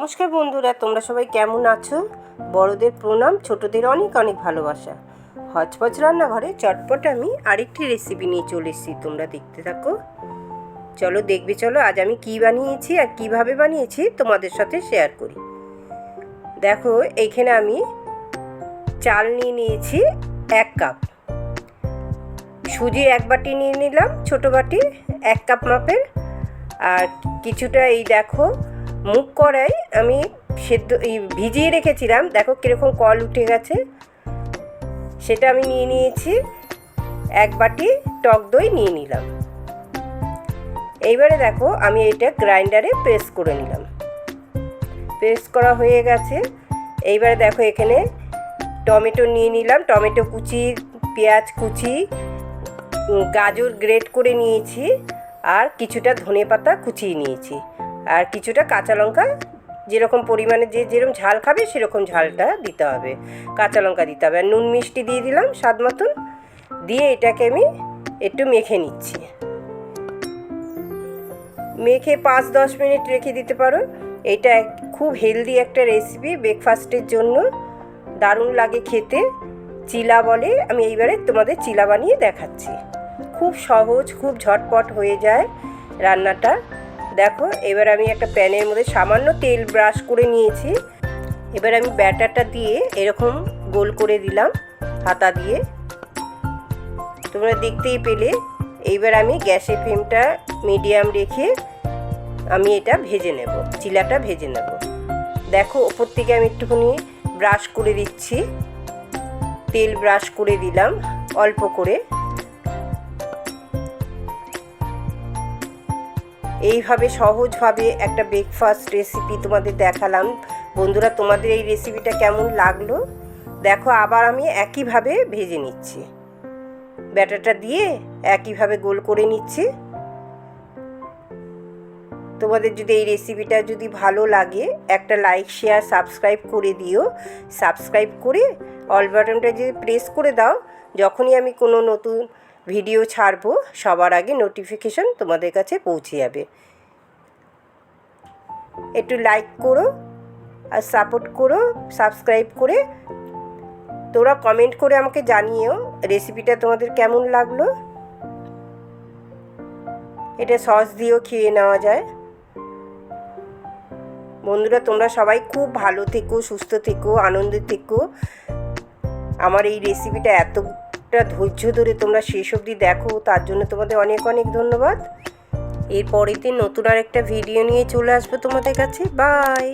নমস্কার বন্ধুরা, তোমরা সবাই কেমন আছো? বড়দের প্রণাম, ছোটদের অনেক অনেক ভালোবাসা। হচপচ রান্নাঘরে চটপট আমি আরেকটি রেসিপি নিয়ে চলে এসেছি, তোমরা দেখতে থাকো। চলো দেখবে, চলো আজ আমি কি বানিয়েছি আর কিভাবে বানিয়েছি তোমাদের সাথে শেয়ার করি। দেখো, এইখানে আমি চাল নিয়ে নিয়েছি 1 কাপ, সুজি 1 বাটি নিয়ে নিলাম, ছোটো বাটি 1 কাপ মাপের। আর কিছুটা এই দেখো মুগ কড়াই আমি সেদ্ধ ভিজিয়ে রেখেছিলাম, দেখো কীরকম কল উঠে গেছে, সেটা আমি নিয়ে নিয়েছি। 1 বাটি টক দই নিয়ে নিলাম। এইবারে দেখো আমি এটা গ্রাইন্ডারে পেস্ট করে নিলাম। পেস্ট করা হয়ে গেছে। এইবারে দেখো এখানে টমেটো নিয়ে নিলাম, টমেটো কুচি, পেঁয়াজ কুচি, গাজর গ্রেট করে নিয়েছি, আর কিছুটা ধনেপাতা কুচিয়ে নিয়েছি, আর কিছুটা কাঁচা লঙ্কা, যেরকম পরিমাণে যেরকম ঝাল খাবে সেরকম ঝালটা দিতে হবে, কাঁচা লঙ্কা দিতে হবে। আর নুন মিষ্টি দিয়ে দিলাম স্বাদ মতন, দিয়ে এটাকে আমি একটু মেখে নিচ্ছি। মেখে 5-10 মিনিট রেখে দিতে পারো। এটা খুব হেলদি একটা রেসিপি, ব্রেকফাস্টের জন্য দারুণ লাগে খেতে। চিলা বলে, আমি এইবারে তোমাদের চিলা বানিয়ে দেখাচ্ছি। খুব সহজ, খুব ঝটপট হয়ে যায় রান্নাটা। দেখো এবার আমি একটা প্যানের মধ্যে সামান্য তেল ব্রাশ করে নিয়েছি। এবার আমি ব্যাটারটা দিয়ে এরকম গোল করে দিলাম হাতা দিয়ে, তোমরা দেখতেই পেলে। এইবার আমি গ্যাসের ফ্লেমটা মিডিয়াম রেখে আমি এটা ভেজে নেব, চিলাটা ভেজে নেব। দেখো ওপর থেকে আমি একটুখানি ব্রাশ করে দিচ্ছি, তেল ব্রাশ করে দিলাম অল্প করে। এইভাবে সহজভাবে একটা ব্রেকফাস্ট রেসিপি তোমাদের দেখালাম। বন্ধুরা, তোমাদের এই রেসিপিটা কেমন লাগলো দেখো। আবার আমি একইভাবে ভেজে নিচ্ছি, ব্যাটারটা দিয়ে একইভাবে গোল করে নিচ্ছি। তোমাদের যদি এই রেসিপিটা যদি ভালো লাগে, একটা লাইক, শেয়ার, সাবস্ক্রাইব করে দিও। সাবস্ক্রাইব করে অল বাটনটা যদি প্রেস করে দাও, যখনই আমি কোনো নতুন ভিডিও ছাড়বো সবার আগে নোটিফিকেশন তোমাদের কাছে পৌঁছে যাবে। একটু লাইক করো আর সাপোর্ট করো, সাবস্ক্রাইব করে। তোমরা কমেন্ট করে আমাকে জানিও রেসিপিটা তোমাদের কেমন লাগলো। এটা সস দিয়েও খেয়ে নেওয়া যায়। বন্ধুরা, তোমরা সবাই খুব ভালো থেকো, সুস্থ থেকো, আনন্দে থেকো। আমার এই রেসিপিটা এতটা ধৈর্য ধরে তোমরা শেষ অবধি দেখো, তার জন্য তোমাদের অনেক অনেক ধন্যবাদ। এরপরেতে নতুন আর একটা ভিডিও নিয়ে চলে আসবো তোমাদের কাছে। বাই।